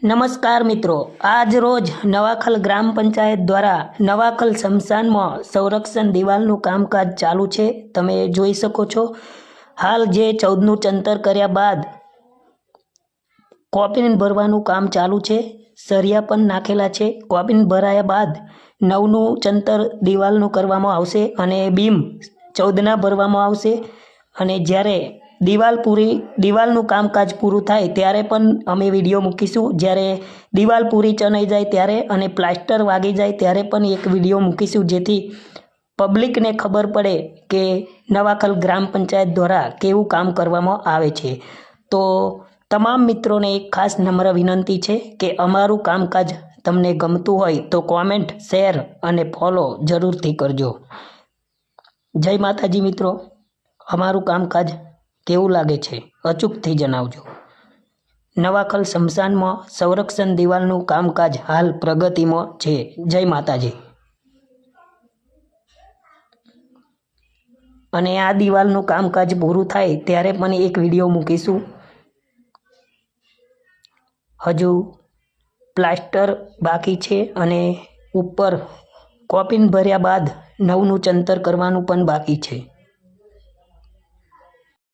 નમસ્કાર મિત્રો, આજ રોજ નવાખલ ગ્રામ પંચાયત દ્વારા નવાખલ સ્મશાનમાં સંરક્ષણ દિવાલનું કામકાજ ચાલુ છે. તમે જોઈ શકો છો. હાલ જે 14નું ચંતર કર્યા બાદ કોપિન ભરવાનું કામ ચાલુ છે. સરિયા પણ નાખેલા છે. કોપિન ભરાયા બાદ 9નું ચંતર દિવાલનું કરવામાં આવશે અને બીમ 14ના ભરવામાં આવશે. અને જ્યારે દિવાલનું કામકાજ પૂરું થાય ત્યારે પણ અમે વિડીયો મૂકીશું. જ્યારે દિવાલ પૂરી ચણાઈ જાય ત્યારે અને પ્લાસ્ટર વાગી જાય ત્યારે પણ એક વિડીયો મૂકીશું, જેથી પબ્લિકને ખબર પડે કે નવાખલ ગ્રામ પંચાયત દ્વારા કેવું કામ કરવામાં આવે છે. તો તમામ મિત્રોને એક ખાસ નમ્ર વિનંતી છે કે અમારું કામકાજ તમને ગમતું હોય તો કોમેન્ટ, શેર અને ફોલો જરૂરથી કરજો. જય માતાજી મિત્રો, અમારું કામકાજ કેવું લાગે છે અચૂકથી જણાવજો. નવાખલ સ્મશાનમાં સંરક્ષણ દિવાલનું કામકાજ હાલ પ્રગતિમાં છે. જય માતાજી. અને આ દિવાલનું કામકાજ પૂરું થાય ત્યારે પણ એક વિડીયો મૂકીશું. હજુ પ્લાસ્ટર બાકી છે અને ઉપર કોપિન ભર્યા બાદ 9નું ચંતર કરવાનું પણ બાકી છે.